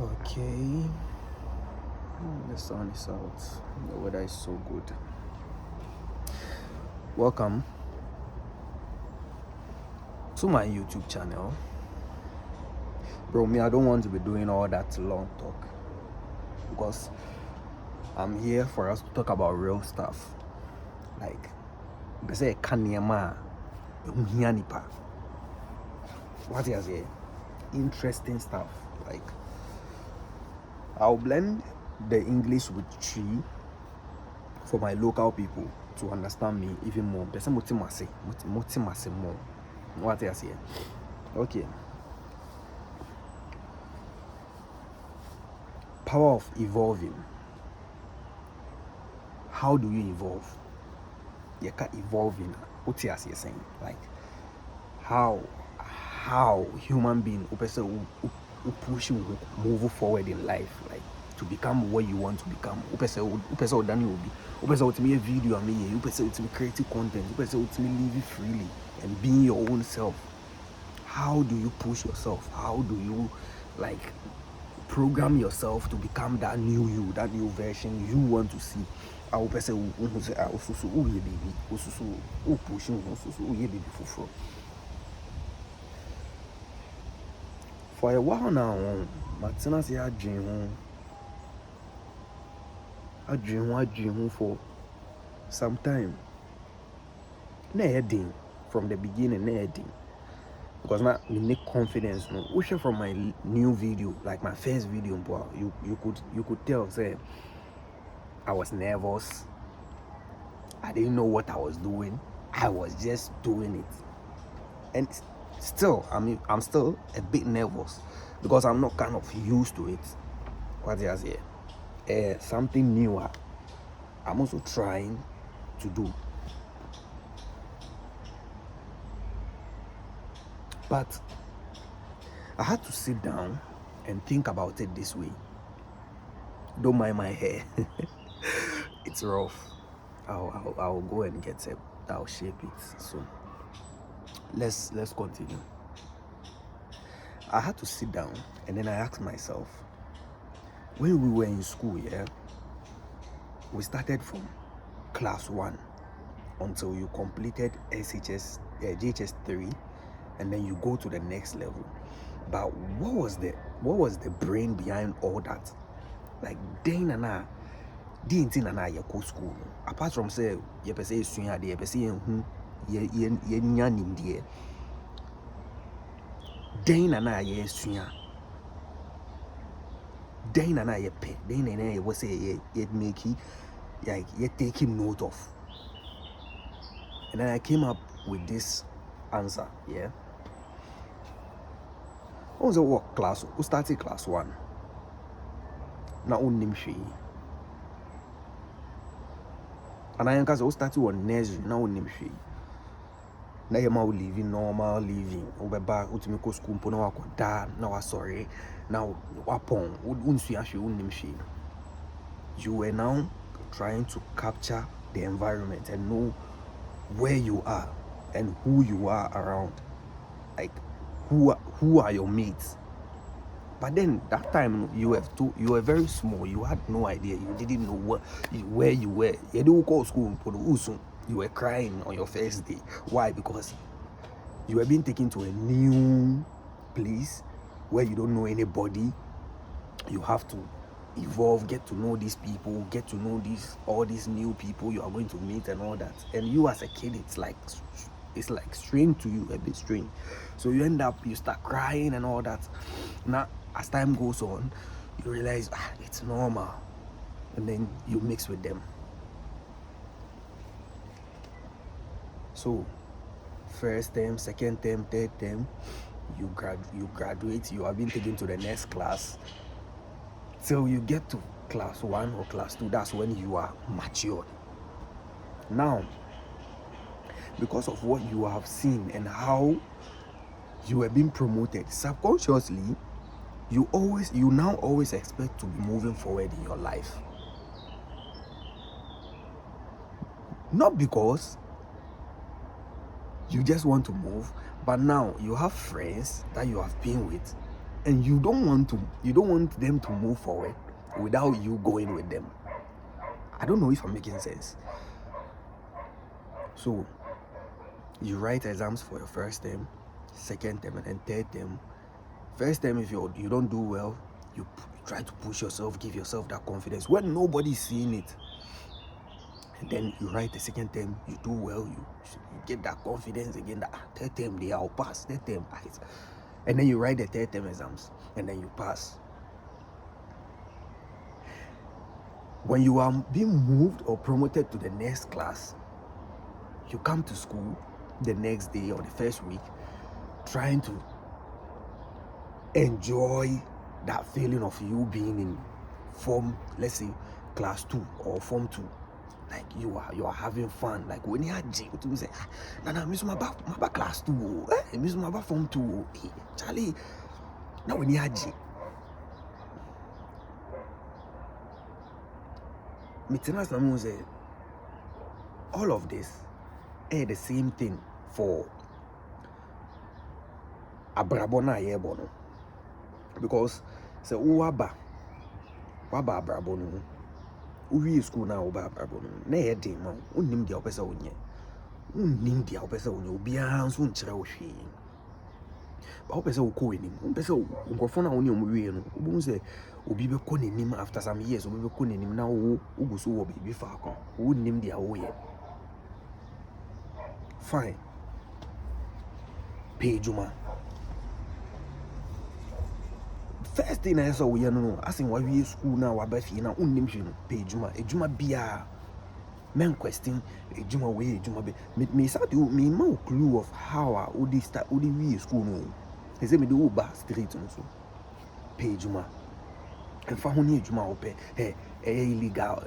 Okay, the sun is out. The weather is so good. Welcome to my YouTube channel. Bro, I don't want to be doing all that long talk because I'm here for us to talk about real stuff. Like, they say, Kanyama, Nipa. What is it? Interesting stuff. Like, I'll blend the English with Chi for my local people to understand me even more. There's a motimase more. What is it? Okay. Power of evolving. How do you evolve? You can't evolve in what you're saying. Like how human being who push you move forward in life, like to become what you want to become. Who done will be. Who to me a video and me. Who to me creative content. Who to me live freely and being your own self. How do you push yourself? How do you like program yourself to become that new you, that new version you want to see? I will say, oh, yeah, baby, oh, pushing, oh, yeah, baby, for. For a while now, Martina say, I dream for some time. No heading from the beginning, no heading. Because now you need confidence. No, which from my new video, like my first video, you could tell, say, I was nervous. I didn't know what I was doing. I was just doing it, and still, I'm still a bit nervous because I'm not kind of used to it. What is here? Something newer. I'm also trying to do, but I had to sit down and think about it this way. Don't mind my hair. It's rough. I'll go and get it. I'll shape it. So let's continue. I had to sit down and then I asked myself, when we were in school, yeah, we started from class 1 until you completed JHS 3, and then you go to the next level. But what was the brain behind all that? Like, didn't na ye go school. Apart from say ye pese esua de ye pese ye nya nimde. Den na ye esua. Den na ye pe. Den na ye was say ye make like ye taking note of. And then I came up with this answer, yeah. What was what class? Who started class 1? Na unnim hwe. And I who started on nursery, na unnim hwe. Na yema living normal living. Obeba utimi ko school mpo na wakoda na wasori na wapon unsua hwe unnim hwe. You were now trying to capture the environment and know where you are and who you are around. Like who are your mates? But then that time you were very small. You had no idea. You didn't know where you were. You didn't go to school. You were crying on your first day. Why? Because you were being taken to a new place where you don't know anybody. You have to evolve, get to know these people, get to know all these new people you are going to meet and all that. And you as a kid, it's like strange to you, a bit strange. So you start crying and all that. Now as time goes on, you realize it's normal, and then you mix with them. So first term, second term, third term, you graduate, you are being taken to the next class till you get to class 1 or class 2. That's when you are matured. Now, because of what you have seen and how you were being promoted subconsciously, you now always expect to be moving forward in your life. Not because you just want to move, but now you have friends that you have been with, and you don't want them to move forward without you going with them. I don't know if I'm making sense. So you write exams for your first term, second term, and then third term. First term, if you don't do well, you try to push yourself, give yourself that confidence when nobody's seeing it. And then you write the second term, you do well, you get that confidence again. That third term, I'll pass. Third term, and then you write the third term exams, and then you pass. When you are being moved or promoted to the next class, you come to school the next day or the first week, trying to enjoy that feeling of you being in form, let's say class 2 or form 2. Like you are having fun. Like when you are to say, Nana, miss my class 2, miss my form 2, Charlie. Now when you are all of this the same thing for abrabona yebono, because say waba abrabono uwi school na oba abrabono na ye din ma unnim dia opese onye obia nso nkyere wo hwe ba opese wo ko enim opese nkofo na woni omwie no obu se obi be ko nenim after some years obi be ko nenim na wo uguso wo bibi fa akọ wo nnim dia wo ye fine pay juma. First thing I saw we no asking why we school now wabafi na unnim hwe no pay juma bia men question juma we juma be me start you me no clue of how we school no he say me do ba street no so pay juma and fa ho ni juma ope illegal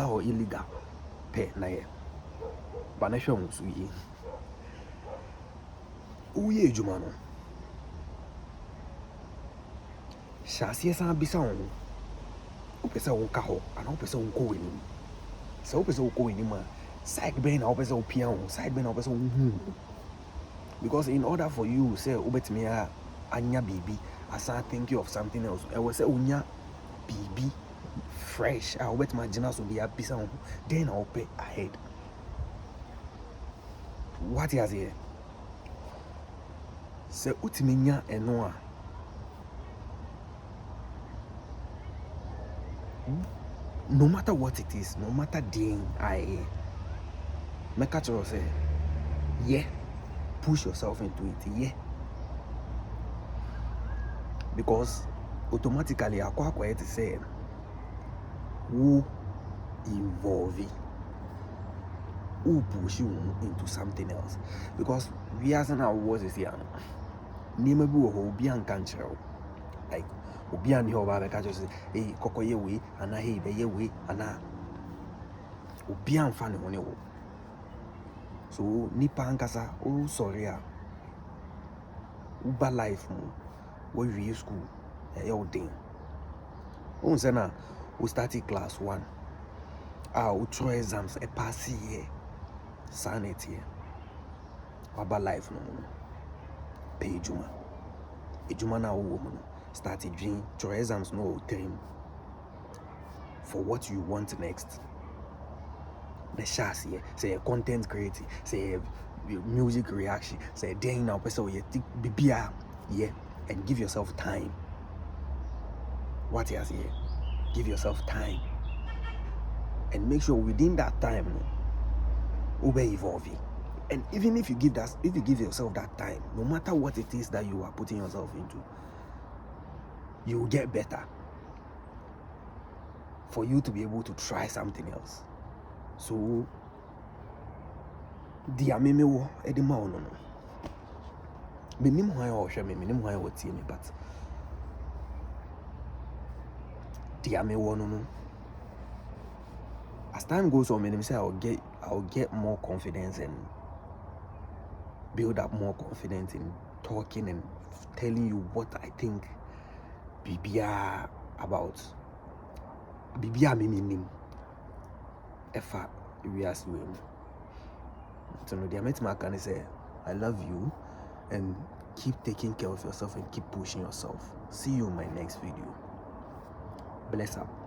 or illegal pay na ye ba na hwe so yi uye juma no Shasia san bisa on opesa on ka ho ana opesa on ko weni se opesa on ko weni ma side ben na opesa on pia on side ben na opesa on because in order for you say obetimi anya bibi asa think you of something else I will say unya bibi fresh I obetima gina so dia bisa on then I pay ahead. What is here say utimi nya eno a no matter what it is, no matter the I make a say, yeah, push yourself into it, yeah. Because automatically, I quite say, who involve it, who push you into something else. Because we as an was is here, Nimabu will be unconscious, like. Obi ani ho ba be ka just say kokoye we ana he be ye we ana obi anfa ne ho ne wo so nipa ankasa o sorry a uba life mo we wie school e o din o say na we start class 1 o try exams e pass here sanity uba life no pay juma na wo mo started doing your exams no time for what you want next. The chance here, say content creating, say music reaction, say day now person you BBR, yeah, and give yourself time. What is here? Give yourself time. And make sure within that time you'll be evolving. And even if you give yourself that time, no matter what it is that you are putting yourself into, you will get better for you to be able to try something else. So the ameme wo edema ono no menim hwan o hwe menim hwan o tie me, but the ameme wo no as time goes on menim say I'll get more confidence and build up more confidence in talking and telling you what I think Bibia about Bibia miminim efa we as we so no dia metima can say I love you and keep taking care of yourself and keep pushing yourself. See you in my next video. Bless up.